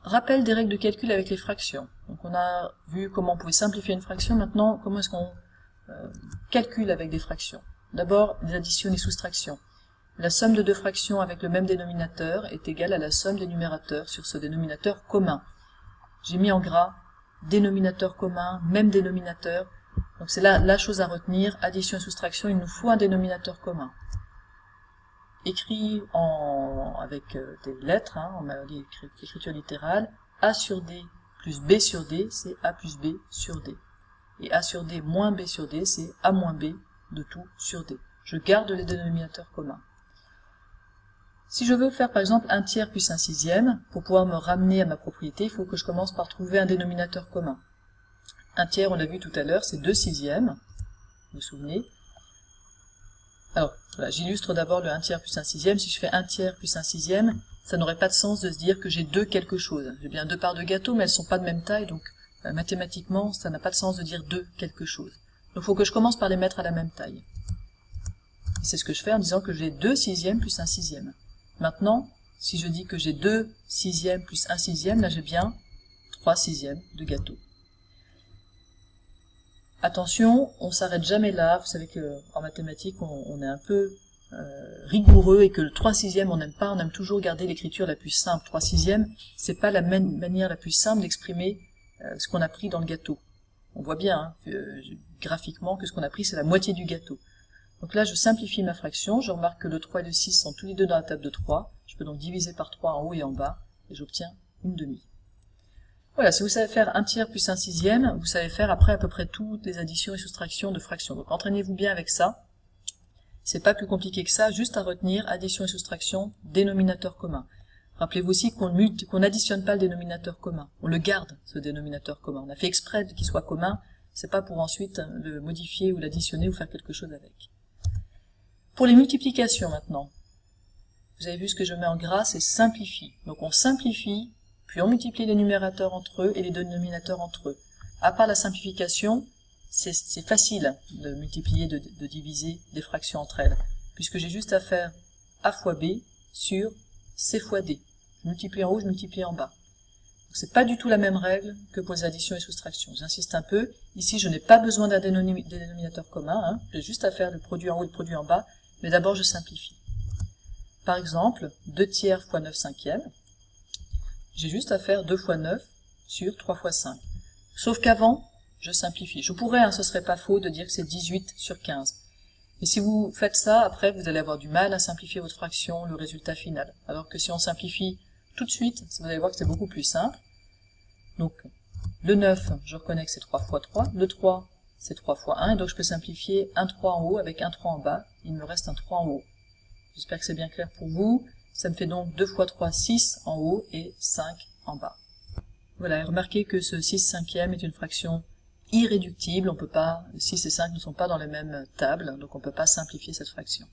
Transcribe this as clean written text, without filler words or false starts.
Rappel des règles de calcul avec les fractions. Donc on a vu comment on pouvait simplifier une fraction, maintenant comment est-ce qu'on calcule avec des fractions. D'abord, les additions et les soustractions. La somme de deux fractions avec le même dénominateur est égale à la somme des numérateurs sur ce dénominateur commun. J'ai mis en gras dénominateur commun, même dénominateur. Donc c'est là la chose à retenir, addition et soustraction, il nous faut un dénominateur commun. Écrit avec des lettres, on m'a dit écriture littérale, A sur D plus B sur D, c'est A plus B sur D. Et A sur D moins B sur D, c'est A moins B de tout sur D. Je garde les dénominateurs communs. Si je veux faire par exemple 1 tiers plus 1 sixième, pour pouvoir me ramener à ma propriété, il faut que je commence par trouver un dénominateur commun. 1 tiers, on l'a vu tout à l'heure, c'est 2 sixièmes, vous vous souvenez. Alors, voilà, j'illustre d'abord le 1 tiers plus 1 sixième. Si je fais 1 tiers plus 1 sixième, ça n'aurait pas de sens de se dire que j'ai 2 quelque chose. J'ai bien 2 parts de gâteau, mais elles ne sont pas de même taille, donc mathématiquement, ça n'a pas de sens de dire 2 quelque chose. Donc il faut que je commence par les mettre à la même taille. C'est ce que je fais en disant que j'ai 2 sixièmes plus 1 sixième. Maintenant, si je dis que j'ai 2 sixièmes plus 1 sixième, là j'ai bien 3 sixièmes de gâteau. Attention, on s'arrête jamais là. Vous savez qu'en mathématiques, on est un peu rigoureux et que le 3 sixième on n'aime pas, on aime toujours garder l'écriture la plus simple. 3 sixièmes, c'est pas la manière la plus simple d'exprimer ce qu'on a pris dans le gâteau. On voit bien graphiquement que ce qu'on a pris c'est la moitié du gâteau. Donc là je simplifie ma fraction, je remarque que le 3 et le 6 sont tous les deux dans la table de 3. Je peux donc diviser par 3 en haut et en bas et j'obtiens une demi. Voilà, si vous savez faire 1 tiers plus 1 sixième, vous savez faire après à peu près toutes les additions et soustractions de fractions. Donc entraînez-vous bien avec ça. C'est pas plus compliqué que ça, juste à retenir addition et soustraction, dénominateur commun. Rappelez-vous aussi qu'on n'additionne pas le dénominateur commun. On le garde, ce dénominateur commun. On a fait exprès qu'il soit commun, c'est pas pour ensuite le modifier ou l'additionner ou faire quelque chose avec. Pour les multiplications maintenant, vous avez vu ce que je mets en gras, c'est simplifie. Donc on simplifie, puis on multiplie les numérateurs entre eux et les dénominateurs entre eux. À part la simplification, c'est facile de multiplier, de diviser des fractions entre elles, puisque j'ai juste à faire A fois B sur C fois D. Je multiplie en haut, je multiplie en bas. C'est pas du tout la même règle que pour les additions et soustractions. J'insiste un peu, ici je n'ai pas besoin d'un dénominateur commun, j'ai juste à faire le produit en haut et le produit en bas, mais d'abord je simplifie. Par exemple, 2 tiers fois 9 cinquièmes, j'ai juste à faire 2 fois 9 sur 3 fois 5. Sauf qu'avant, je simplifie. Je pourrais, ce serait pas faux de dire que c'est 18 sur 15. Et si vous faites ça, après, vous allez avoir du mal à simplifier votre fraction, le résultat final. Alors que si on simplifie tout de suite, vous allez voir que c'est beaucoup plus simple. Donc, le 9, je reconnais que c'est 3 fois 3. Le 3, c'est 3 fois 1. Et donc, je peux simplifier un 3 en haut avec un 3 en bas. Il me reste un 3 en haut. J'espère que c'est bien clair pour vous. Ça me fait donc 2 fois 3, 6 en haut et 5 en bas. Voilà, et remarquez que ce 6 cinquième est une fraction irréductible. On peut pas, 6 et 5 ne sont pas dans les mêmes tables, donc on ne peut pas simplifier cette fraction.